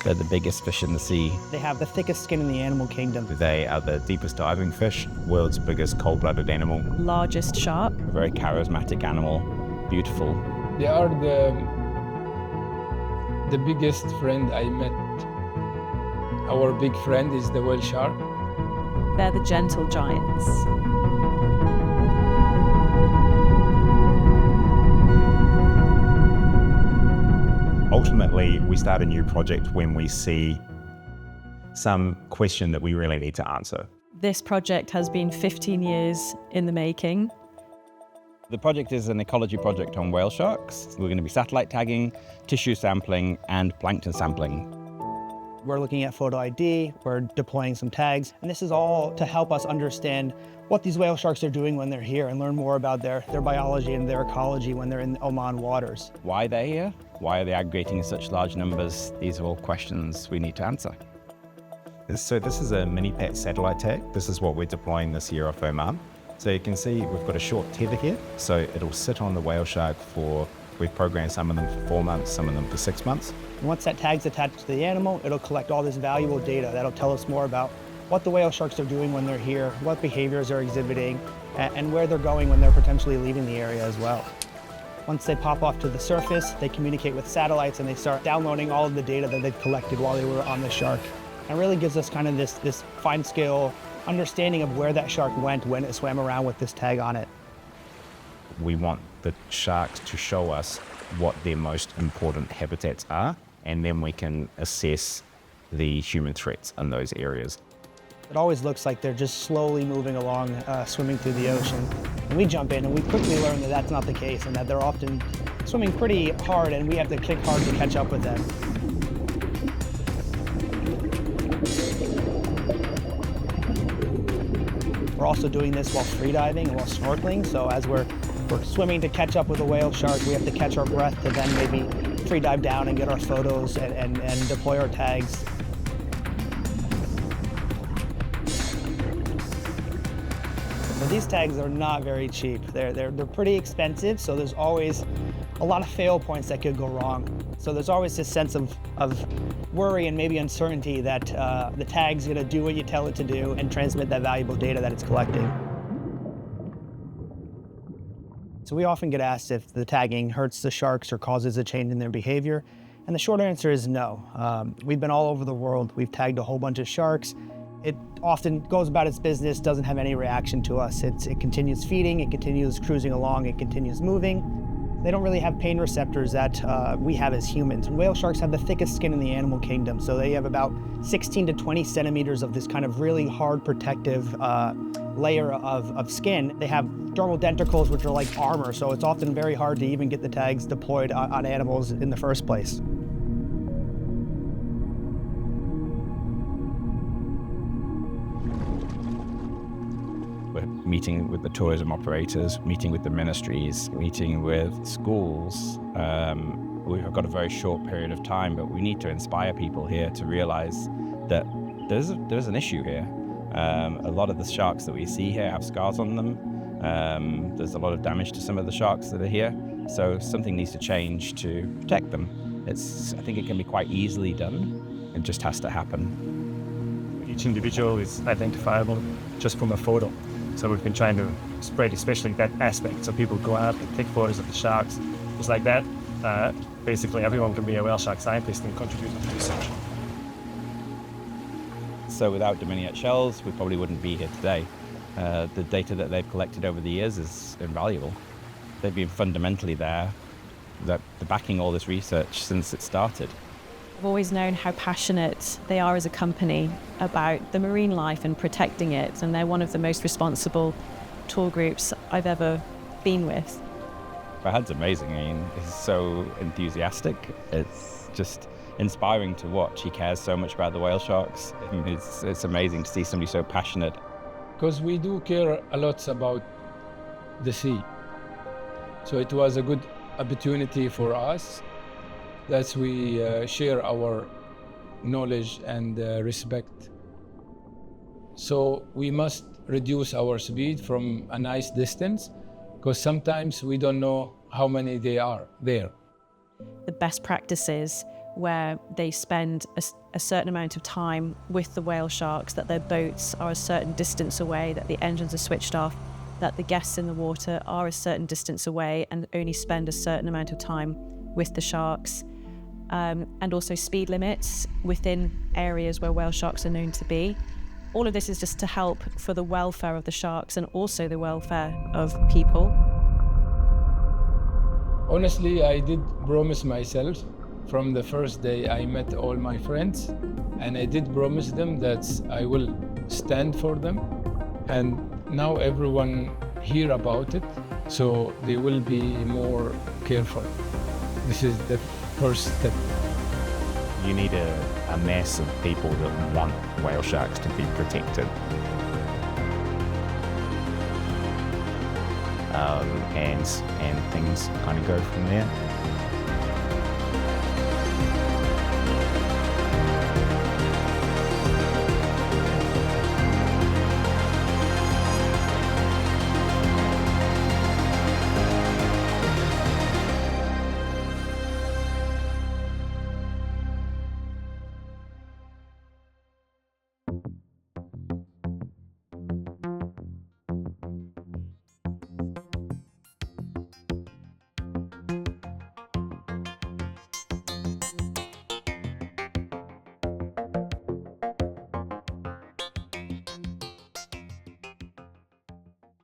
They're the biggest fish in the sea. They have the thickest skin in the animal kingdom. They are the deepest diving fish, world's biggest cold-blooded animal. Largest shark. A very charismatic animal, beautiful. They are the biggest friend I met. Our big friend is the whale shark. They're the gentle giants. Ultimately, we start a new project when we see some question that we really need to answer. This project has been 15 years in the making. The project is an ecology project on whale sharks. We're going to be satellite tagging, tissue sampling, and plankton sampling. We're looking at photo ID, we're deploying some tags, and this is all to help us understand what these whale sharks are doing when they're here and learn more about their biology and their ecology when they're in Oman waters. Why they're here? Why are they aggregating in such large numbers? These are all questions we need to answer. So this is a mini pet satellite tag. This is what we're deploying this year off Oman. So you can see we've got a short tether here. So it'll sit on the whale shark we've programmed some of them for 4 months, some of them for 6 months. Once that tag's attached to the animal, it'll collect all this valuable data that'll tell us more about what the whale sharks are doing when they're here, what behaviors they're exhibiting, and where they're going when they're potentially leaving the area as well. Once they pop off to the surface, they communicate with satellites and they start downloading all of the data that they've collected while they were on the shark. And really gives us kind of this fine scale understanding of where that shark went when it swam around with this tag on it. We want the sharks to show us what their most important habitats are, and then we can assess the human threats in those areas. It always looks like they're just slowly moving along, swimming through the ocean. And we jump in and we quickly learn that that's not the case and that they're often swimming pretty hard and we have to kick hard to catch up with them. We're also doing this while freediving and while snorkeling, so as we're swimming to catch up with a whale shark, we have to catch our breath to then maybe free dive down and get our photos and deploy our tags. So these tags are not very cheap. They're pretty expensive, so there's always a lot of fail points that could go wrong. So there's always this sense of worry and maybe uncertainty that the tag's gonna do what you tell it to do and transmit that valuable data that it's collecting. So we often get asked if the tagging hurts the sharks or causes a change in their behavior, and the short answer is no. We've been all over the world. We've tagged a whole bunch of sharks. It often goes about its business, doesn't have any reaction to us. It continues feeding, it continues cruising along, it continues moving. They don't really have pain receptors that we have as humans. Whale sharks have the thickest skin in the animal kingdom, so they have about 16 to 20 centimeters of this kind of really hard protective layer of skin. They have dermal denticles, which are like armor, so it's often very hard to even get the tags deployed on animals in the first place. We're meeting with the tourism operators, meeting with the ministries, meeting with schools. We've got a very short period of time, but we need to inspire people here to realize that there's an issue here. A lot of the sharks that we see here have scars on them. There's a lot of damage to some of the sharks that are here. So something needs to change to protect them. I think it can be quite easily done. It just has to happen. Each individual is identifiable just from a photo. So we've been trying to spread especially that aspect. So people go out and take photos of the sharks. Just like that, basically everyone can be a whale shark scientist and contribute to research. So without Dominiat shells, we probably wouldn't be here today. The data that they've collected over the years is invaluable. They've been fundamentally there, they're backing all this research since it started. I've always known how passionate they are as a company about the marine life and protecting it, and they're one of the most responsible tour groups I've ever been with. Fahad's amazing. I mean, he's so enthusiastic. It's just inspiring to watch. He cares so much about the whale sharks. It's amazing to see somebody so passionate. Because we do care a lot about the sea. So it was a good opportunity for us that we share our knowledge and respect. So we must reduce our speed from a nice distance, because sometimes we don't know how many they are there. The best practices where they spend a certain amount of time with the whale sharks, that their boats are a certain distance away, that the engines are switched off, that the guests in the water are a certain distance away and only spend a certain amount of time with the sharks. And also speed limits within areas where whale sharks are known to be. All of this is just to help for the welfare of the sharks and also the welfare of people. Honestly, I did promise myself from the first day I met all my friends, and I did promise them that I will stand for them. And now everyone hear about it, so they will be more careful. This is the first step. You need a mass of people that want whale sharks to be protected. And things kind of go from there.